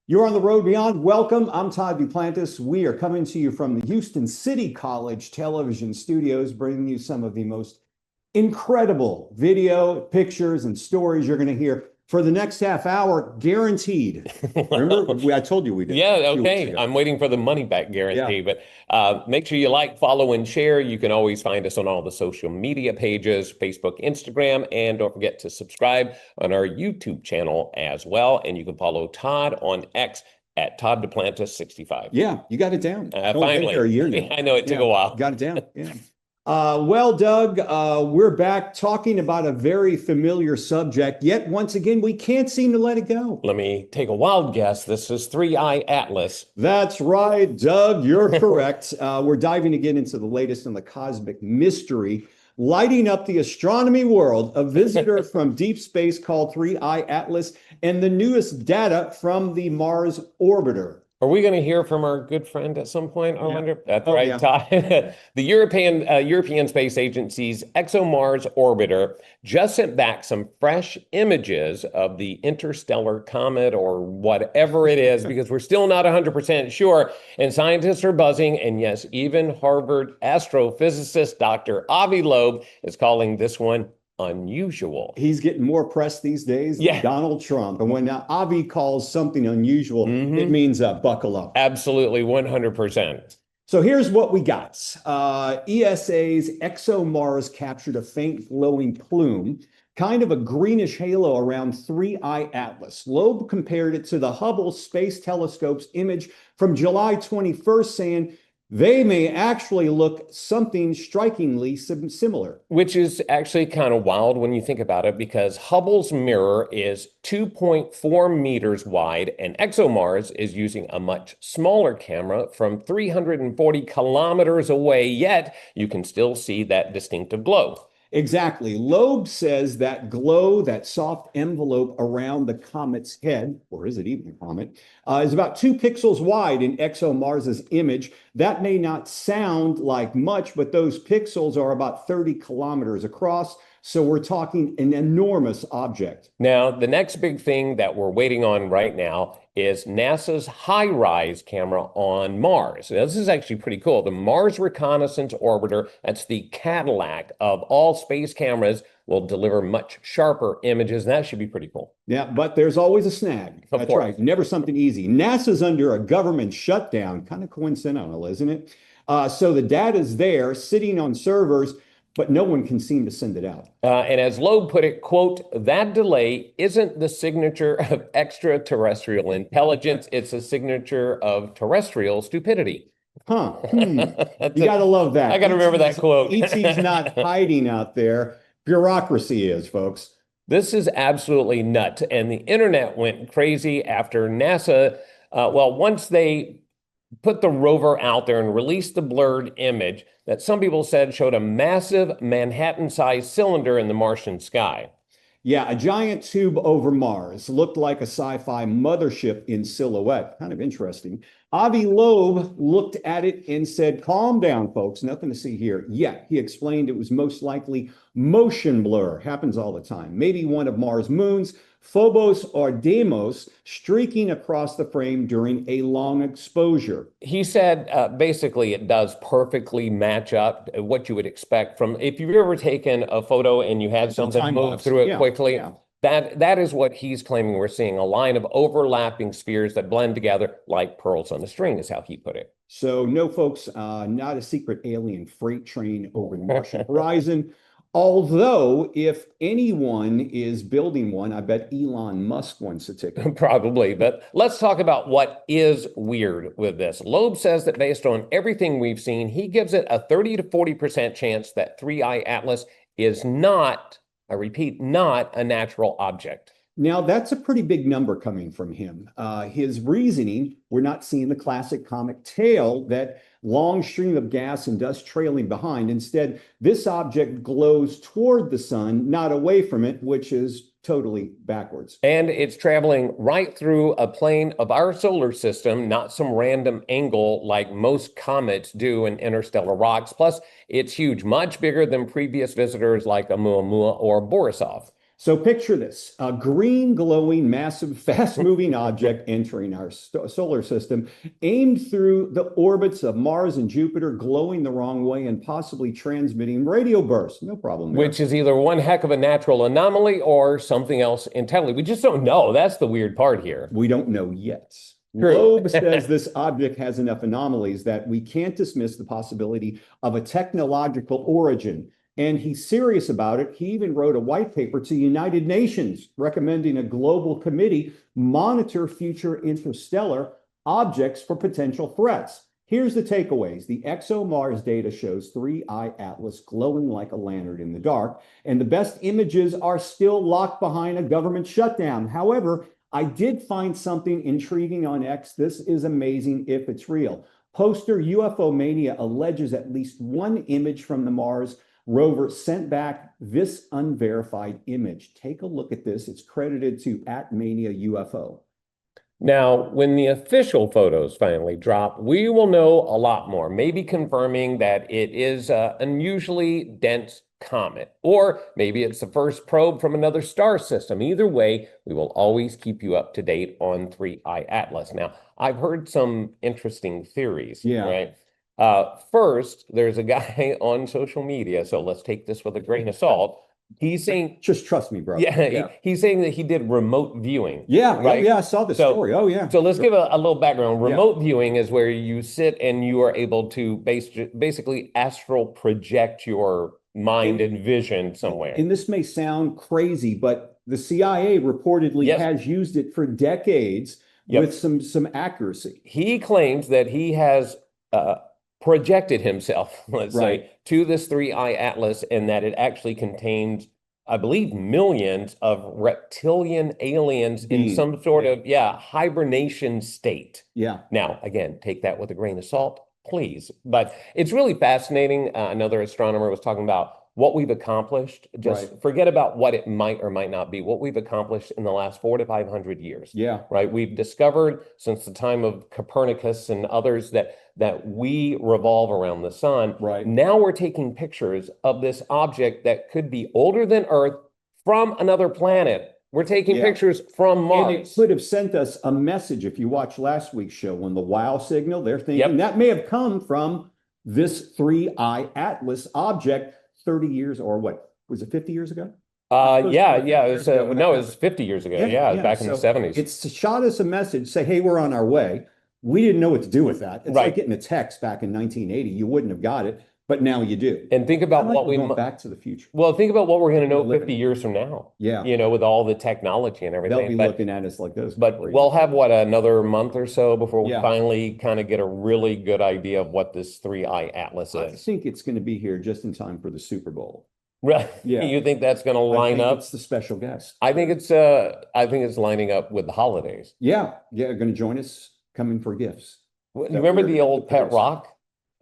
You're on the road beyond. Welcome. I'm Todd Duplantis. We are coming to you from the Houston City College television studios, bringing you some of the most incredible video, pictures, and stories you're going to hear for the next half hour, guaranteed. Remember, I told you we did. Yeah, okay. I'm waiting for the money back guarantee, but make sure you like, follow, and share. You can always find us on all the social media pages, Facebook, Instagram, and don't forget to subscribe on our YouTube channel as well. And you can follow Todd on X at Todd Duplantis 65. Yeah, you got it down. Finally. A year now. I know it took a while. Got it down. Yeah. Well, Doug, we're back talking about a very familiar subject, yet once again, we can't seem to let it go. Let me take a wild guess. This is 3-Eye Atlas. That's right, Doug, you're correct. We're diving again into the latest in the cosmic mystery, lighting up the astronomy world, a visitor from deep space called 3-Eye Atlas, and the newest data from the Mars orbiter. Are we going to hear from our good friend at some point, I wonder? That's right, yeah. Todd. The European Space Agency's ExoMars orbiter just sent back some fresh images of the interstellar comet or whatever it is, because we're still not 100% sure. And scientists are buzzing. And yes, even Harvard astrophysicist Dr. Avi Loeb is calling this one unusual. He's getting more press these days than Donald Trump. And when Avi calls something unusual, it means buckle up. Absolutely, 100%. So here's what we got. ESA's ExoMars captured a faint glowing plume, kind of a greenish halo around 3-Eye Atlas. Loeb compared it to the Hubble Space Telescope's image from July 21st, saying they may actually look something strikingly similar. Which is actually kind of wild when you think about it, because Hubble's mirror is 2.4 meters wide, and ExoMars is using a much smaller camera from 340 kilometers away, yet you can still see that distinctive glow. Exactly. Loeb says that glow, that soft envelope around the comet's head, or is it even a comet, is about 2 pixels wide in ExoMars's image. That may not sound like much, but those pixels are about 30 kilometers across. So we're talking an enormous object. Now, the next big thing that we're waiting on right now is NASA's HiRISE camera on Mars. Now, this is actually pretty cool. The Mars Reconnaissance Orbiter, that's the Cadillac of all space cameras, will deliver much sharper images, and that should be pretty cool. Yeah, but there's always a snag. That's right. Never something easy. NASA's under a government shutdown. Kind of coincidental, isn't it? So the data's there, sitting on servers, but no one can seem to send it out. And as Loeb put it, quote, that delay isn't the signature of extraterrestrial intelligence. It's a signature of terrestrial stupidity. You got to love that. I got to remember that quote. ET's not hiding out there. Bureaucracy is, folks. This is absolutely nuts. And the internet went crazy after NASA, once they put the rover out there and released the blurred image that some people said showed a massive Manhattan-sized cylinder in the Martian sky. Yeah, a giant tube over Mars. Looked like a sci-fi mothership in silhouette. Kind of interesting. Avi Loeb looked at it and said, calm down, folks. Nothing to see here. Yeah, he explained it was most likely motion blur. Happens all the time. Maybe one of Mars' moons, Phobos or Deimos, streaking across the frame during a long exposure. He said basically it does perfectly match up what you would expect from if you've ever taken a photo and you had something move through it quickly. Yeah. That is what he's claiming. We're seeing a line of overlapping spheres that blend together like pearls on a string, is how he put it. So no, folks, not a secret alien freight train over the Martian horizon. Although, if anyone is building one, I bet Elon Musk wants a ticket. Probably, but let's talk about what is weird with this. Loeb says that based on everything we've seen, he gives it a 30 to 40% chance that 3-Eye Atlas is not, I repeat, not a natural object. Now, that's a pretty big number coming from him. His reasoning, we're not seeing the classic comet tail, that long stream of gas and dust trailing behind. Instead, this object glows toward the sun, not away from it, which is totally backwards. And it's traveling right through a plane of our solar system, not some random angle like most comets do in interstellar rocks. Plus, it's huge, much bigger than previous visitors like Oumuamua or Borisov. So picture this, a green, glowing, massive, fast-moving object entering our solar system, aimed through the orbits of Mars and Jupiter, glowing the wrong way and possibly transmitting radio bursts. No problem there. Which is either one heck of a natural anomaly or something else entirely. We just don't know. That's the weird part here. We don't know yet. True. Loeb says this object has enough anomalies that we can't dismiss the possibility of a technological origin. And he's serious about it. He even wrote a white paper to the United Nations recommending a global committee monitor future interstellar objects for potential threats. Here's the takeaways. The ExoMars data shows 3I Atlas glowing like a lantern in the dark, and the best images are still locked behind a government shutdown. However, I did find something intriguing on X. This is amazing if it's real. Poster UFO Mania alleges at least one image from the Mars rover sent back this unverified image. Take a look at this. It's credited to @ManiaUFO. Now, when the official photos finally drop, we will know a lot more, maybe confirming that it is an unusually dense comet, or maybe it's the first probe from another star system. Either way, we will always keep you up to date on 3I Atlas. Now, I've heard some interesting theories, right? First, there's a guy on social media, so let's take this with a grain of salt. He's saying, just trust me, bro. He's saying that he did remote viewing. Right? I saw the story. Oh, yeah. So let's give a little background. Remote viewing is where you sit and you are able to basically astral project your mind and vision somewhere. And this may sound crazy, but the CIA reportedly has used it for decades with some accuracy. He claims that he has projected himself, let's say, to this 3I Atlas, and that it actually contains, I believe, millions of reptilian aliens in some sort of hibernation state. Now, again, take that with a grain of salt, please. But it's really fascinating. Another astronomer was talking about what we've accomplished. Just forget about what it might or might not be. What we've accomplished in the last 400 to 500 years. Right. We've discovered since the time of Copernicus and others that we revolve around the sun. Now we're taking pictures of this object that could be older than Earth from another planet. We're taking pictures from Mars. And it could have sent us a message. If you watch last week's show on the WOW signal, they're thinking that may have come from this 3I Atlas object 30 years, or what was it, 50 years ago? It was 50 years ago. Back in the 70s. It's shot us a message, say, hey, we're on our way. We didn't know what to do with that. It's like getting a text back in 1980. You wouldn't have got it, but now you do. And think about what we Back to the Future. Well, think about what we're going to know 50 years from now. You know, with all the technology and everything. They'll be looking at us like this. But we'll have another month or so before we finally kind of get a really good idea of what this 3I Atlas is. I think it's going to be here just in time for the Super Bowl. Right. You think that's going to line up? It's the special guest. I think it's lining up with the holidays. Going to join us, coming for gifts. Remember the old pet rock?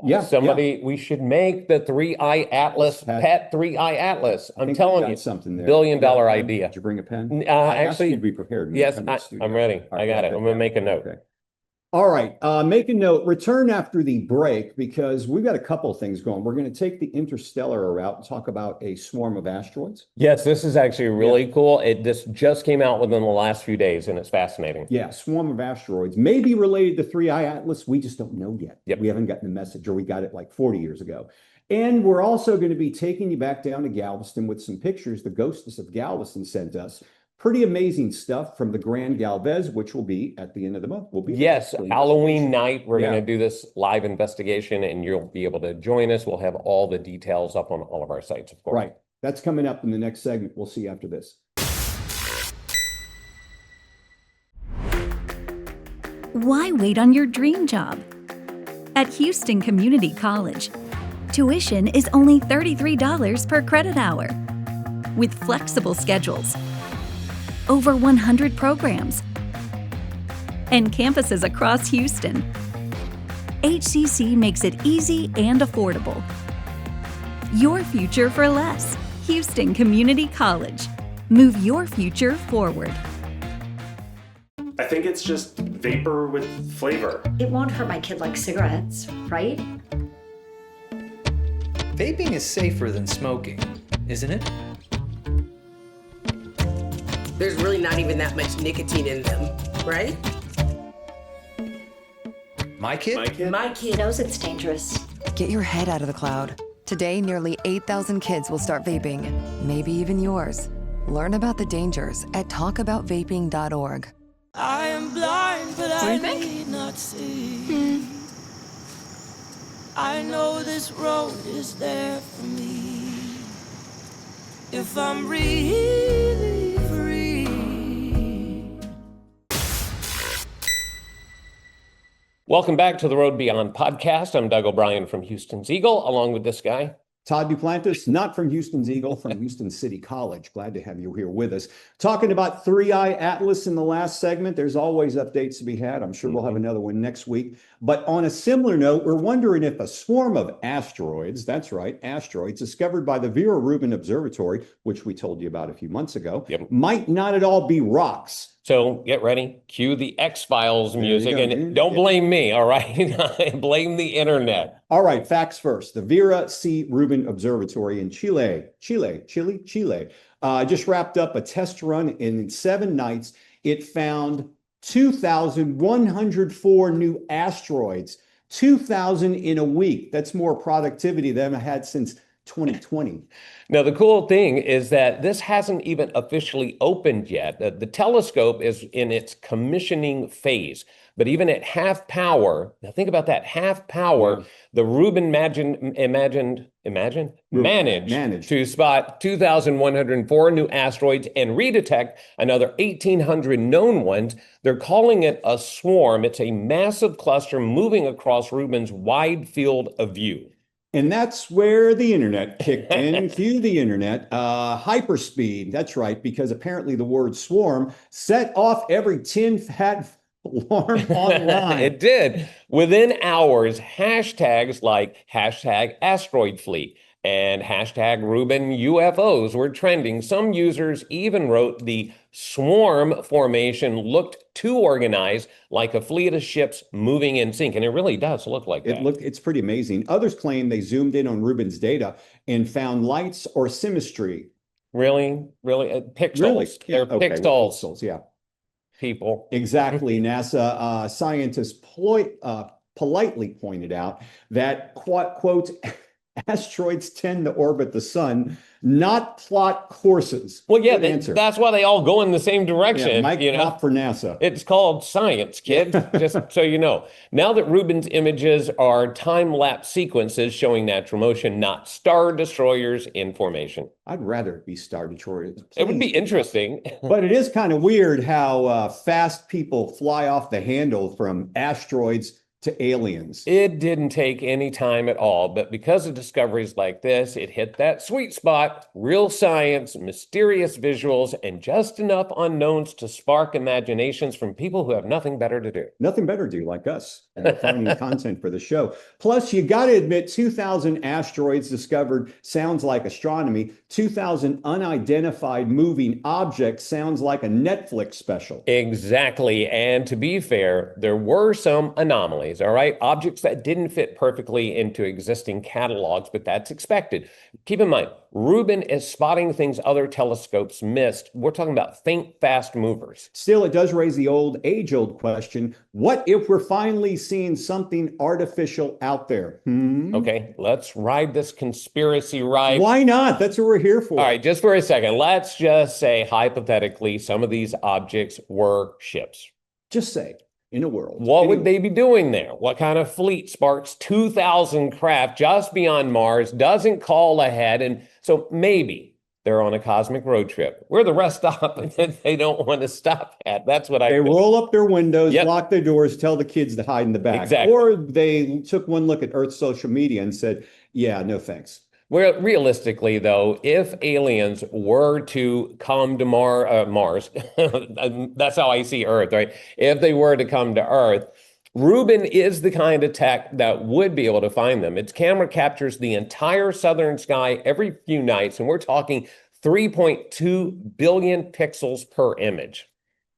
We should make the 3I Atlas pet 3I Atlas. I'm telling you, something there. $1 billion idea. Did you bring a pen? Actually, you'd be prepared. Yes, I'm ready. I got it. I'm going to make a note. Okay. All right. Make a note. Return after the break because we've got a couple of things going. We're going to take the interstellar route and talk about a swarm of asteroids. Yes, this is actually really cool. This just came out within the last few days, and it's fascinating. Swarm of asteroids may be related to 3I Atlas. We just don't know yet. We haven't gotten the message, or we got it like 40 years ago. And we're also going to be taking you back down to Galveston with some pictures the Ghostess of Galveston sent us. Pretty amazing stuff from the Grand Galvez, which will be at the end of the month. Halloween night. We're going to do this live investigation, and you'll be able to join us. We'll have all the details up on all of our sites, of course. Right. That's coming up in the next segment. We'll see you after this. Why wait on your dream job? At Houston Community College, tuition is only $33 per credit hour. With flexible schedules, over 100 programs, and campuses across Houston, HCC makes it easy and affordable. Your future for less. Houston Community College. Move your future forward. I think it's just vapor with flavor. It won't hurt my kid like cigarettes, right? Vaping is safer than smoking, isn't it? there's really not even that much nicotine in them, right? My kid? My kid Knows it's dangerous. Get your head out of the cloud. Today, nearly 8,000 kids will start vaping, maybe even yours. Learn about the dangers at talkaboutvaping.org. I am blind, but What do you think? need not see. I know this road is there for me. If I'm really free. Welcome back to the Road Beyond podcast. I'm Doug O'Brien from Houston's Eagle, along with this guy. Todd Duplantis, not from Houston's Eagle, from Houston City College. Glad to have you here with us. Talking about Three Eye Atlas in the last segment. There's always updates to be had. I'm sure we'll have another one next week. But on a similar note, we're wondering if a swarm of asteroids, that's right, asteroids, discovered by the Vera Rubin Observatory, which we told you about a few months ago, might not at all be rocks. So get ready, cue the X-Files music, go, and dude. don't blame me, all right? Blame the internet. All right, facts first. The Vera C. Rubin Observatory in Chile, just wrapped up a test run, and in 7 nights, it found 2,104 new asteroids, 2,000 in a week. That's more productivity than I've had since 2020. Now, the cool thing is that this hasn't even officially opened yet. The telescope is in its commissioning phase. But even at half power, now think about that, half power, the Rubin managed to spot 2,104 new asteroids and redetect another 1,800 known ones. They're calling it a swarm. It's a massive cluster moving across Rubin's wide field of view. And that's where the internet kicked in. Cue the internet. Hyperspeed, that's right, because apparently the word swarm set off every tin hat alarm online. It did. Within hours, hashtags like hashtag asteroid fleet and hashtag Rubin UFOs were trending. Some users even wrote the swarm formation looked too organized, like a fleet of ships moving in sync. And it really does look like that. It's pretty amazing. Others claim they zoomed in on Rubin's data and found lights or symmetry. Really? Pixels. Really? They're Okay, pixels. Pixels, yeah. People. Exactly. NASA scientists politely pointed out that, quote, asteroids tend to orbit the sun, not plot courses. Well, yeah, Good answer. that's why they all go in the same direction. Yeah, Mike Pop for NASA. It's called science, kid, just so you know. Now that Rubin's images are time-lapse sequences showing natural motion, not star destroyers in formation. I'd rather it be star destroyers. It would be interesting. But it is kind of weird how fast people fly off the handle from asteroids to aliens. It didn't take any time at all, but because of discoveries like this, it hit that sweet spot, real science, mysterious visuals, and just enough unknowns to spark imaginations from people who have nothing better to do. Nothing better to do, like us, and finding content for the show. Plus, you got to admit, 2,000 asteroids discovered sounds like astronomy. 2,000 unidentified moving objects sounds like a Netflix special. Exactly. And to be fair, there were some anomalies, all right? Objects that didn't fit perfectly into existing catalogs, but that's expected. Keep in mind, Rubin is spotting things other telescopes missed. We're talking about faint, fast movers. Still, it does raise the age-old question, what if we're finally seeing something artificial out there? Okay, let's ride this conspiracy ride. Why not? That's what we're here for. All right, just for a second, let's just say, hypothetically, some of these objects were ships. Just say, in a world. What would they be doing there? What kind of fleet sparks 2,000 craft just beyond Mars, doesn't call ahead, and so maybe they're on a cosmic road trip where the rest stop and they don't want to stop at. That's what I They think. roll up their windows, lock their doors, tell the kids to hide in the back. Exactly. Or they took one look at Earth's social media and said, yeah, no thanks. Well, realistically, though, if aliens were to come to Mars, that's how I see Earth, right? If they were to come to Earth, Rubin is the kind of tech that would be able to find them. Its camera captures the entire southern sky every few nights, and we're talking 3.2 billion pixels per image.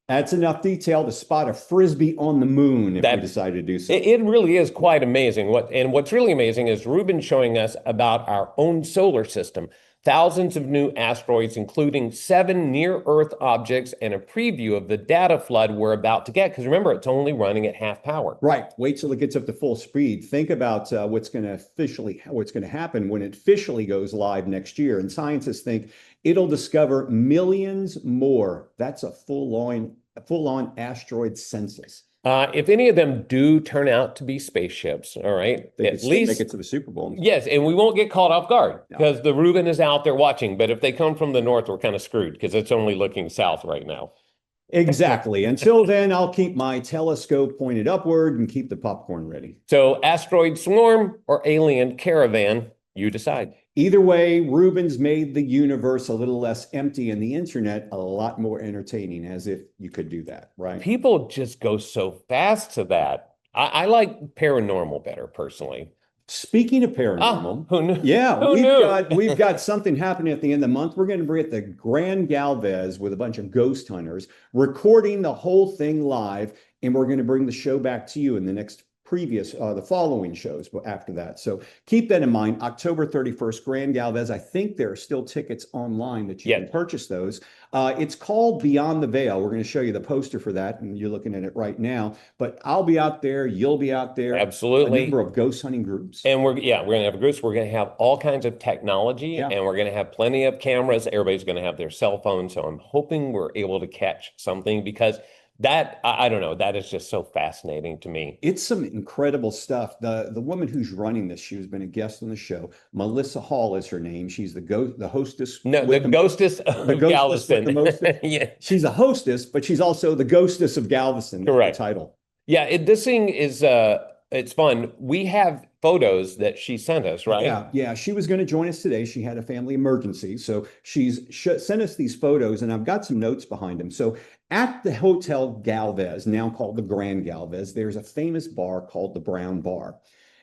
That's enough detail to spot a frisbee on the moon if we decide to do so. It really is quite amazing. What's really amazing is Rubin showing us about our own solar system. thousands of new asteroids, including 7 near-Earth objects and a preview of the data flood we're about to get. Because remember, it's only running at half power. Right. Wait till it gets up to full speed. Think about what's going to happen when it officially goes live next year. And scientists think it'll discover millions more. That's a full-on asteroid census. If any of them do turn out to be spaceships, all right, At least make it to the Super Bowl. Yes, and we won't get caught off guard No. because the Reuben is out there watching. But if they come from the north, we're kind of screwed because it's only looking south right now. Exactly. Until then, I'll keep my telescope pointed upward and keep the popcorn ready. So asteroid swarm or alien caravan, you decide. Either way, Rubens made the universe a little less empty and the internet a lot more entertaining, as if you could do that, right? People just go so fast to that. I like paranormal better personally. Speaking of paranormal, Who knew? yeah, Who knew? we've got something happening at the end of the month. We're going to be at the Grand Galvez with a bunch of ghost hunters, recording the whole thing live, and we're going to bring the show back to you in the the following shows after that. So keep that in mind. October 31st, Grand Galvez. I think there are still tickets online that you can purchase those. It's called Beyond the Veil. We're going to show you the poster for that, and you're looking at it right now. But I'll be out there. You'll be out there. Absolutely. A number of ghost hunting groups. And we're going to have groups. We're going to have all kinds of technology, and we're going to have plenty of cameras. Everybody's going to have their cell phones. So I'm hoping we're able to catch something because that, I don't know, that is just so fascinating to me. It's some incredible stuff. The woman who's running this, she's been a guest on the show. Melissa Hall is her name. She's the hostess. No, the Ghostess of Galveston. Yeah. She's a hostess, but she's also the Ghostess of Galveston. Correct. Title. Yeah, this thing is it's fun. We have photos that she sent us, right? Yeah. She was going to join us today. She had a family emergency, so she's sent us these photos, and I've got some notes behind them. So at the Hotel Galvez, now called the Grand Galvez, there's a famous bar called the Brown Bar,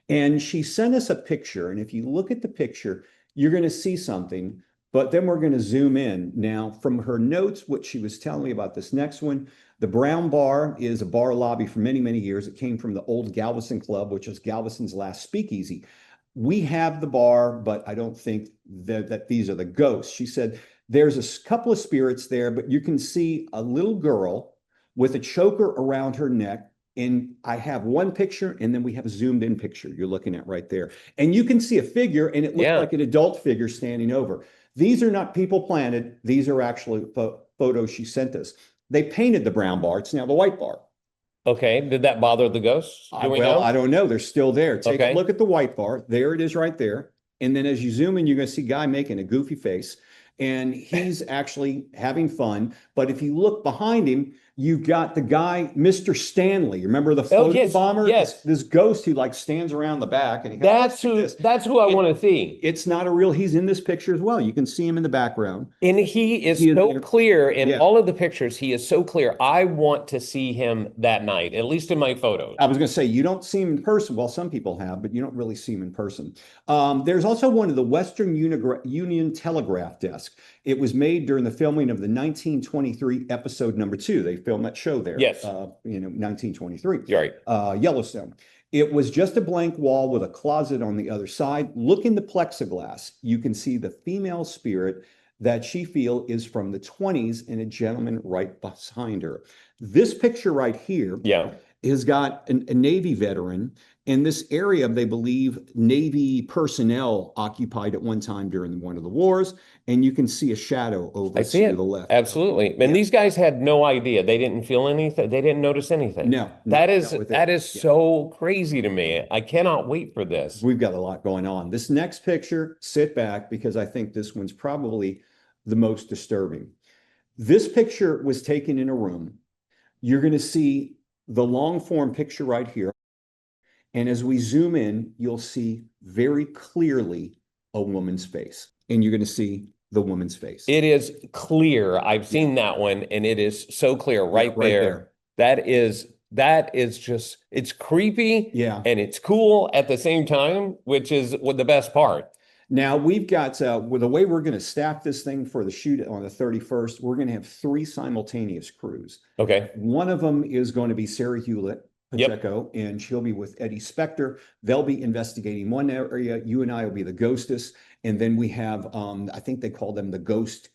and she sent us a picture. And if you look at the picture, you're going to see something. But then we're going to zoom in. Now, from her notes, what she was telling me about this next one, the Brown Bar is a bar lobby for many, many years. It came from the old Galveston Club, which was Galveston's last speakeasy. We have the bar, but I don't think that these are the ghosts. She said there's a couple of spirits there, but you can see a little girl with a choker around her neck. And I have one picture, and then we have a zoomed in picture you're looking at right there. And you can see a figure, and it looks like an adult figure standing over. These are not people planted. These are actually photos she sent us. They painted the Brown Bar. It's now the White Bar. Okay. Did that bother the ghosts? I don't know. They're still there. Take a look at the White Bar. There it is right there. And then as you zoom in, you're going to see a guy making a goofy face. And he's actually having fun. But if you look behind him, you've got the guy, Mr. Stanley. Remember the photo bomber? Yes. This ghost who like stands around the back. And that's who I want to see. It's not a real, he's in this picture as well. You can see him in the background. And he is so clear in all of the pictures. He is so clear. I want to see him that night, at least in my photos. I was going to say, you don't see him in person. Well, some people have, but you don't really see him in person. There's also one of the Western Union Telegraph desk. It was made during the filming of the 1923 episode #2. They filmed that show there. Yes. 1923. You're right. Yellowstone. It was just a blank wall with a closet on the other side. Look in the plexiglass. You can see the female spirit that she feels is from the 20s and a gentleman right behind her. This picture right here has got a Navy veteran. In this area, they believe Navy personnel occupied at one time during one of the wars, and you can see a shadow over to the left. Absolutely. And these guys had no idea. They didn't feel anything. They didn't notice anything. No. That is so crazy to me. I cannot wait for this. We've got a lot going on. This next picture, sit back, because I think this one's probably the most disturbing. This picture was taken in a room. You're going to see the long form picture right here. And as we zoom in, you'll see very clearly a woman's face. And you're going to see the woman's face. It is clear. I've seen that one, and it is so clear right there. That is just, it's creepy and it's cool at the same time, which is the best part. Now we've got, with the way we're going to staff this thing for the shoot on the 31st, we're going to have 3 simultaneous crews. Okay. One of them is going to be Sarah Hewlett. Yep. Pacheco, and she'll be with Eddie Spector. They'll be investigating one area. You and I will be the Ghostess. And then we have, I think they call them the Ghost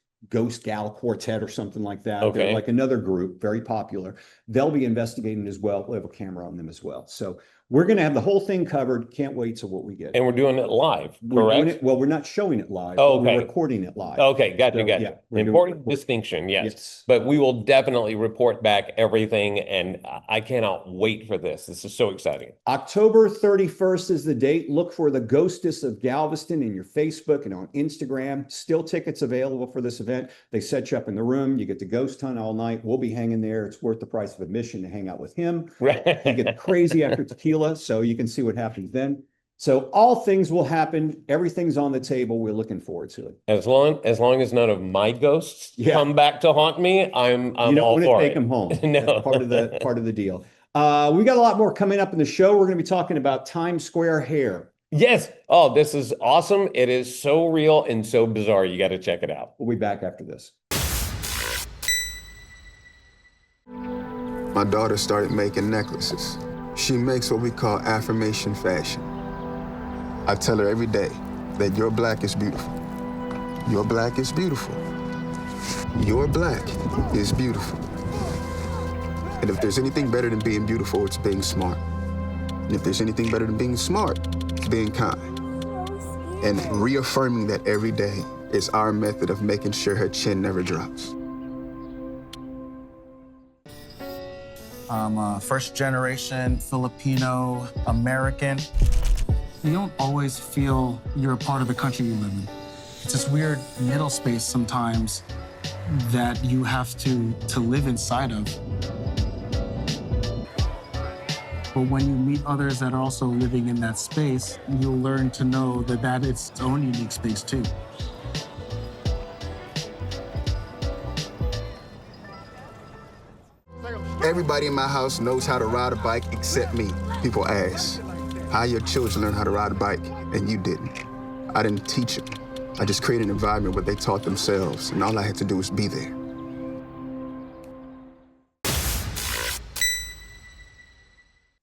Gal Quartet or something like that. Okay. They're like another group, very popular. They'll be investigating as well. We'll have a camera on them as well. So we're going to have the whole thing covered. Can't wait till what we get. And we're doing it live, We're doing correct? it, well, we're not showing it live. Oh, but we're okay. recording it live. Okay, gotcha, So, gotcha. yeah, we're doing- Important distinction, yes. Yes. But we will definitely report back everything, and I cannot wait for this. This is so exciting. October 31st is the date. Look for the Ghostess of Galveston in your Facebook and on Instagram. Still tickets available for this event. They set you up in the room. You get to ghost hunt all night. We'll be hanging there. It's worth the price of admission to hang out with him. Right. You get crazy after tequila, so you can see what happens then. So all things will happen. Everything's on the table. We're looking forward to it. As long as none of my ghosts Yeah. come back to haunt me, I'm You don't all want to for take it. them home. No. That's part of the deal. We got a lot more coming up in the show. We're going to be talking about Times Square hair. Yes. Oh, this is awesome. It is so real and so bizarre. You got to check it out. We'll be back after this. My daughter started making necklaces. She makes what we call affirmation fashion. I tell her every day that your black is beautiful. Your black is beautiful. Your black is beautiful. And if there's anything better than being beautiful, it's being smart. And if there's anything better than being smart, it's being kind. And reaffirming that every day is our method of making sure her chin never drops. I'm a first-generation Filipino American. You don't always feel you're a part of the country you live in. It's this weird middle space sometimes that you have to live inside of. But when you meet others that are also living in that space, you'll learn to know that it's its own unique space too. Everybody in my house knows how to ride a bike except me. People ask, how your children learn how to ride a bike and you didn't? I didn't teach them. I just created an environment where they taught themselves, and all I had to do was be there.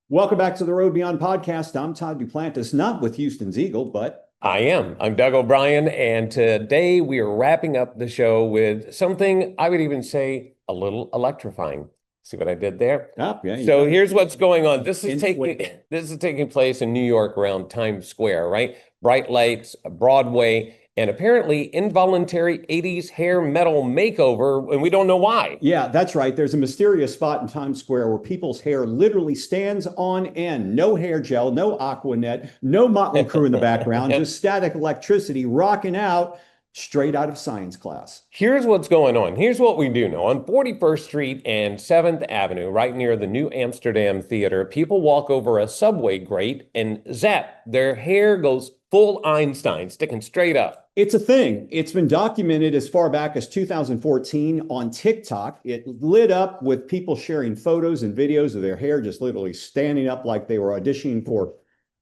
Welcome back to the Road Beyond podcast. I'm Todd Duplantis, not with Houston's Eagle, but I am. I'm Doug O'Brien, and today we are wrapping up the show with something I would even say a little electrifying. See what I did there? So here's what's going on. This is taking place in New York around Times Square, right? Bright lights, Broadway, and apparently involuntary 80s hair metal makeover, and we don't know why. Yeah, that's right. There's a mysterious spot in Times Square where people's hair literally stands on end. No hair gel, no Aquanet, no Motley Crue in the background, just static electricity rocking out straight out of science class. Here's what's going on. Here's what we do know. On 41st Street and 7th Avenue, right near the New Amsterdam Theater, people walk over a subway grate and zap, their hair goes full Einstein, sticking straight up. It's a thing. It's been documented as far back as 2014 on TikTok. It lit up with people sharing photos and videos of their hair just literally standing up like they were auditioning for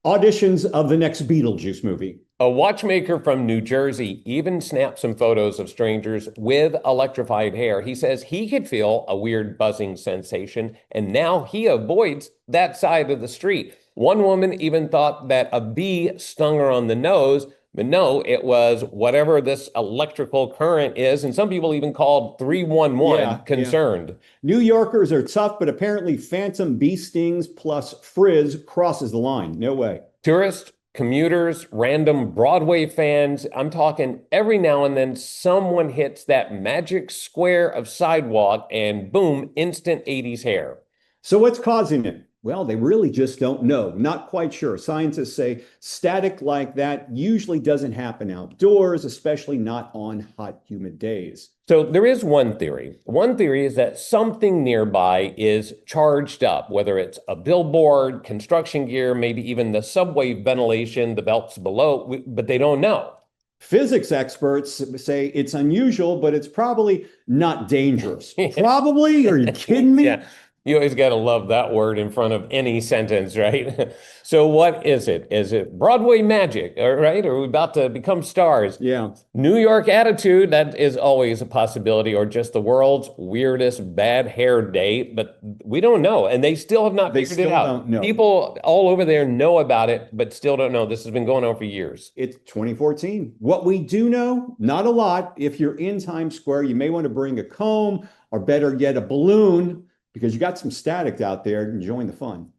auditions of the next Beetlejuice movie. A watchmaker from New Jersey even snapped some photos of strangers with electrified hair. He says he could feel a weird buzzing sensation, and now he avoids that side of the street. One woman even thought that a bee stung her on the nose, but no, it was whatever this electrical current is, and some people even called 311 concerned. Yeah. New Yorkers are tough, but apparently phantom bee stings plus frizz crosses the line. No way. Tourists, commuters, random Broadway fans, I'm talking every now and then someone hits that magic square of sidewalk and boom, instant 80s hair. So what's causing it? Well, they really just don't know. Not quite sure. Scientists say static like that usually doesn't happen outdoors, especially not on hot, humid days. So there is one theory. One theory is that something nearby is charged up, whether it's a billboard, construction gear, maybe even the subway ventilation, the belts below, but they don't know. Physics experts say it's unusual, but it's probably not dangerous. Probably? Are you kidding me? Yeah. You always got to love that word in front of any sentence, right? So what is it? Is it Broadway magic, all right? Are we about to become stars? Yeah. New York attitude, that is always a possibility, or just the world's weirdest bad hair day, but we don't know. And they still have not figured it out. Don't know. People all over there know about it, but still don't know. This has been going on for years. It's 2014. What we do know, not a lot. If you're in Times Square, you may want to bring a comb, or better yet, a balloon, because you got some static out there enjoying the fun.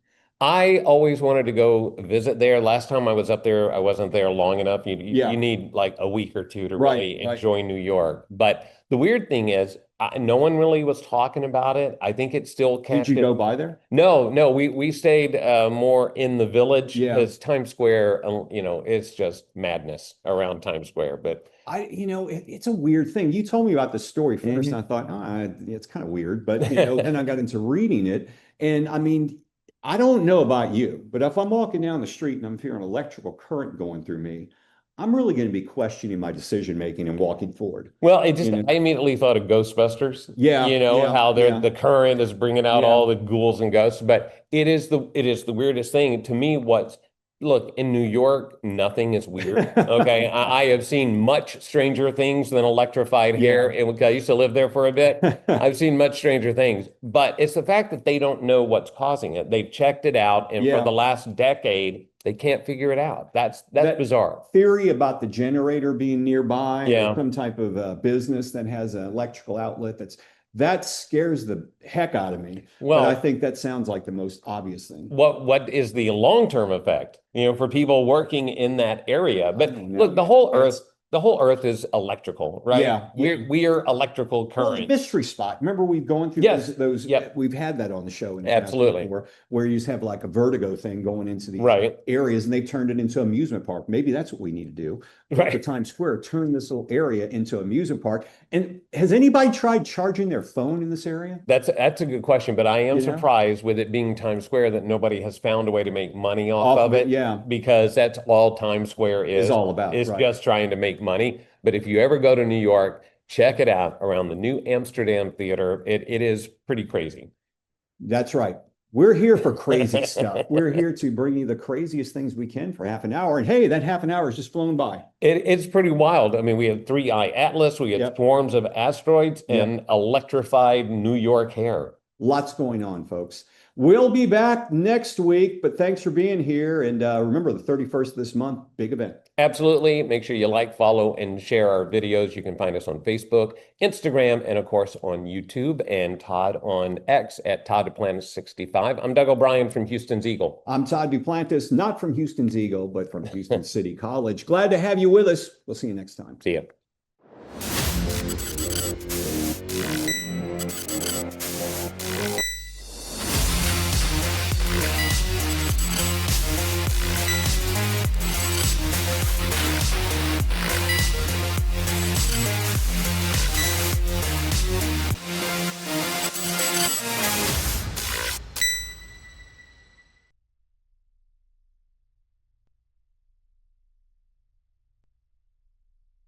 I always wanted to go visit there. Last time I was up there, I wasn't there long enough. You need like a week or two to really enjoy New York. But the weird thing is, no one really was talking about it. I think it's still Did you go by there? No, we stayed more in the village because Times Square, it's just madness around Times Square. But it's a weird thing. You told me about the story first, and I thought, it's kind of weird. But then I got into reading it, and I mean, I don't know about you, but if I'm walking down the street and I'm feeling electrical current going through me, I'm really going to be questioning my decision making and walking forward. Well, I immediately thought of Ghostbusters. Yeah, how the current is bringing out all the ghouls and ghosts. But it is the weirdest thing to me. Look, in New York, nothing is weird. Okay, I have seen much stranger things than electrified hair. And I used to live there for a bit. I've seen much stranger things, but it's the fact that they don't know what's causing it. They've checked it out, and for the last decade, they can't figure it out. That's bizarre. Theory about the generator being nearby, or some type of business that has an electrical outlet that scares the heck out of me. Well, but I think that sounds like the most obvious thing. What is the long-term effect, for people working in that area? But look, the whole Earth is electrical, right? Yeah. We are electrical current. Well, mystery spot. Remember, we've gone through those. We've had that on the show. Absolutely. Where you just have like a vertigo thing going into the areas, and they turned it into an amusement park. Maybe that's what we need to do. For Times Square, turn this little area into an amusement park. And has anybody tried charging their phone in this area? That's a good question, but I am surprised with it being Times Square that nobody has found a way to make money off of it. Yeah. Because that's all Times Square is. It's all about. It's just trying to make money. But if you ever go to New York, check it out around the New Amsterdam Theater. It is pretty crazy. That's right. We're here for crazy stuff. We're here to bring you the craziest things we can for half an hour. And hey, that half an hour is just flown by. It's pretty wild. I mean, we have 3-eye atlas, we have swarms of asteroids, and electrified New York hair. Lots going on, folks. We'll be back next week, but thanks for being here. And remember, the 31st of this month, big event. Absolutely. Make sure you like, follow, and share our videos. You can find us on Facebook, Instagram, and of course on YouTube, and Todd on X at Todd Duplantis 65. I'm Doug O'Brien from Houston's Eagle. I'm Todd Duplantis, not from Houston's Eagle, but from Houston City College. Glad to have you with us. We'll see you next time. See ya.